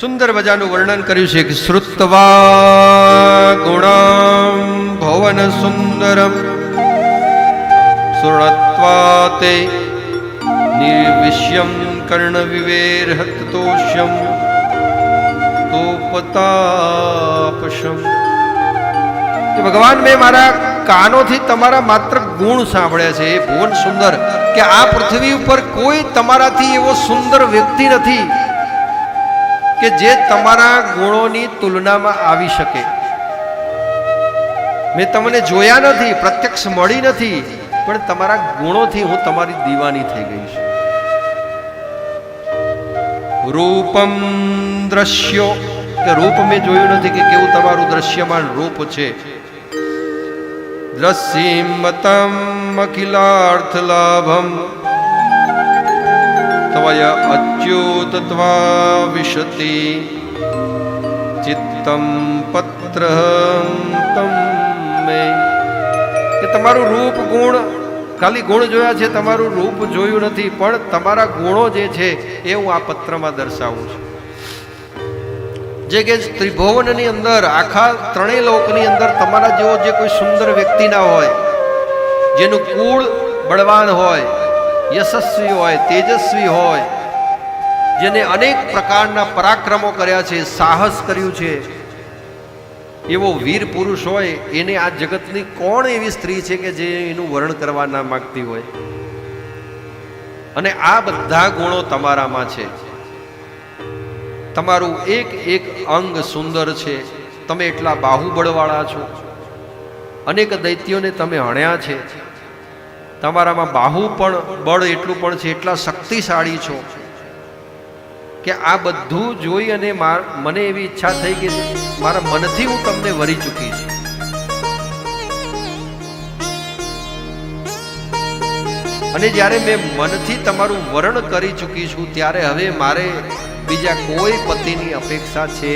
સુંદર મજાનું વર્ણન કર્યું છે કે શ્રુત્વા ગુણામ ભવન સુંદરમ સુરત્વા તે નિર્વિશ્યમ કર્ણ વિવેરહતોષ્યમ તોપતાપશમ. કે ભગવાન, મેં મારા કાનોથી તમારા માત્ર ગુણ સાંભળ્યા છે. એ ભુવન સુંદર, કે આ પૃથ્વી ઉપર કોઈ તમારાથી એવો સુંદર વ્યક્તિ નથી કે જે તમારા ગુણોની તુલનામાં આવી શકે. મેં તમને જોયા નથી, પ્રત્યક્ષ મળી નથી, પણ તમારા ગુણોથી હું તમારી દીવાની થઈ ગઈ છું. રૂપમ દ્રશ્યો, કે રૂપ મેં જોયું નથી કે કેવું તમારું દ્રશ્યમાન રૂપ છે. દ્રશ્યમતમ અખિલાર્થ લાભમ ત્વય અચ્યુતત્વા વિશતિ ચિત્તમ પત્રહં તમ મે. કે તમારું રૂપ ગુણ, ખાલી ગુણ જોયા છે, તમારું રૂપ જોયું નથી, પણ તમારા ગુણો જે છે એ હું આ પત્રમાં દર્શાવું છું. જે કે ત્રિભુવનની અંદર, આખા ત્રણેય લોકની અંદર તમારા જેવો જે કોઈ સુંદર વ્યક્તિ ના હોય, જેનું કુળ બળવાન હોય, યશસ્વી હોય, તેજસ્વી હોય, જેને અનેક પ્રકારના પરાક્રમો કર્યા છે, સાહસ કર્યું છે, એવો વીર પુરુષ હોય, એને આ જગતની કોણ એવી સ્ત્રી છે કે જે એનું વર્ણન કરવા ના માંગતી હોય? અને આ બધા ગુણો તમારામાં છે. તમારું એક એક અંગ સુંદર છે. તમે એટલા બાહુબળવાળા છો, અનેક દૈત્યોને તમે હણ્યા છે. તમારામાં બાહુ પણ બળ એટલું પણ છે, એટલા શક્તિશાળી છો કે આ બધું જોઈ અને મને એવી ઈચ્છા થઈ કે મારા મનથી હું તમને વરી ચૂકી છું. અને જ્યારે મેં મનથી તમારું વર્ણન કરી ચૂકી છું, ત્યારે હવે મારે બીજા કોઈ પતિની અપેક્ષા છે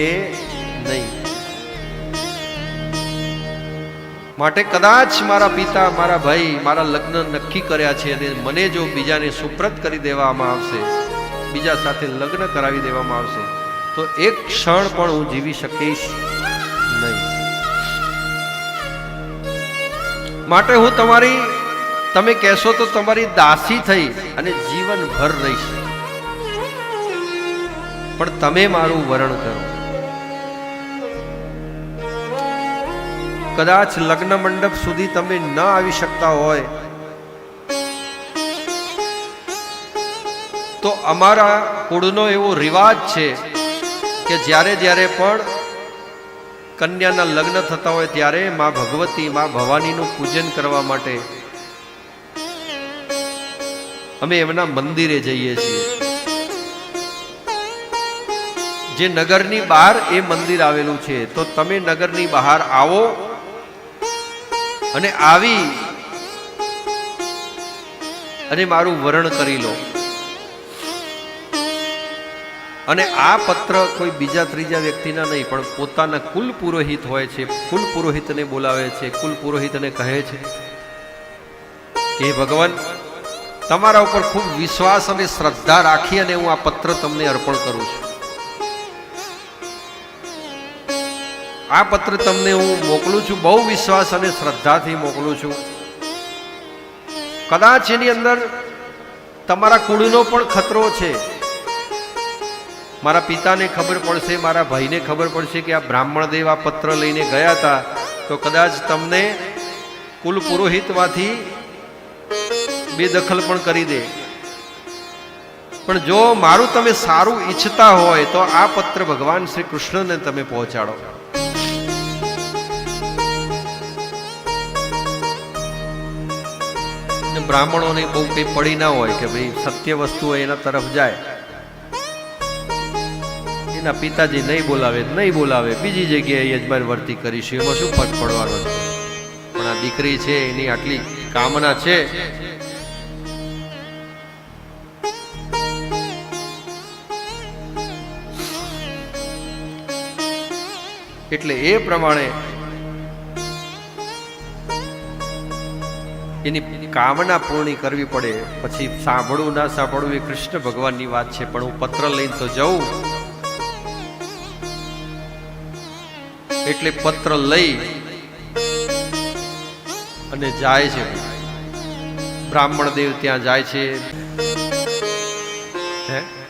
નહીં. માટે કદાચ મારા પિતા, મારા ભાઈ મારા લગ્ન નક્કી કર્યા છે અને મને જો બીજાને સુપ્રત કરી દેવામાં આવશે, બીજા સાથે લગ્ન કરાવી દેવામાં આવશે, તો એક ક્ષણ પણ હું જીવી શકીશ નહીં. માટે હું તમારી, તમે કહેશો તો તમારી દાસી થઈ અને જીવનભર રહીશ, પણ તમે મારું વર્ણન કરો. કદાચ લગ્ન મંડપ સુધી તમે ન આવી શકતા હોય તો અમારા કુળનો એવો રિવાજ છે કે જ્યારે જ્યારે પણ કન્યાના લગ્ન થતા હોય ત્યારે માં ભગવતી, માં ભવાનીનું પૂજન કરવા માટે અમે એમના મંદિરે જઈએ છીએ. જે નગરની બહાર એ મંદિર આવેલું છે, તો તમે નગરની બહાર આવો અને આવી અને મારું વર્ણન કરી લો. અને આ પત્ર કોઈ બીજા ત્રીજા વ્યક્તિના નહીં, પણ પોતાના કુલ પુરોહિત હોય છે, કુલ પુરોહિતને બોલાવે છે, કુલ પુરોહિતને કહે છે કે ભગવાન, તમારા ઉપર ખૂબ વિશ્વાસ અને શ્રદ્ધા રાખી અને હું આ પત્ર તમને અર્પણ કરું છું. આ પત્ર તમને હું મોકલું છું, બહુ વિશ્વાસ અને શ્રદ્ધાથી મોકલું છું. કદાચ એની અંદર તમારા કુળનો પણ ખતરો છે. મારા પિતાને ખબર પડશે, મારા ભાઈને ખબર પડશે કે આ બ્રાહ્મણ દેવ આ પત્ર લઈને ગયા હતા, તો કદાચ તમને કુલ પુરોહિતમાંથી બેદખલ પણ કરી દે. પણ જો મારું તમે સારું ઈચ્છતા હોય તો આ પત્ર ભગવાન શ્રી કૃષ્ણને તમે પહોંચાડો. બ્રાહ્મણોને બહુ કઈ પડી ના હોય કે ભાઈ સત્ય વસ્તુ હોય એના તરફ જાય. એના પિતાજી નહીં બોલાવે, બીજી જગ્યાએ યજમાન વર્તી કરીશું, એમાં શું ફરક પડવાનો છે? પણ આ દીકરી છે, એની આટલી કામના છે, એટલે એ પ્રમાણે એની કામના પૂર્ણ કરવી પડે. પછી સાંભળવું ના સાંભળવું એ કૃષ્ણ ભગવાનની વાત છે, પણ હું પત્ર લઈને તો જઉં. એટલે પત્ર લઈ અને જાય છે. બ્રાહ્મણ દેવ ત્યાં જાય છે. હે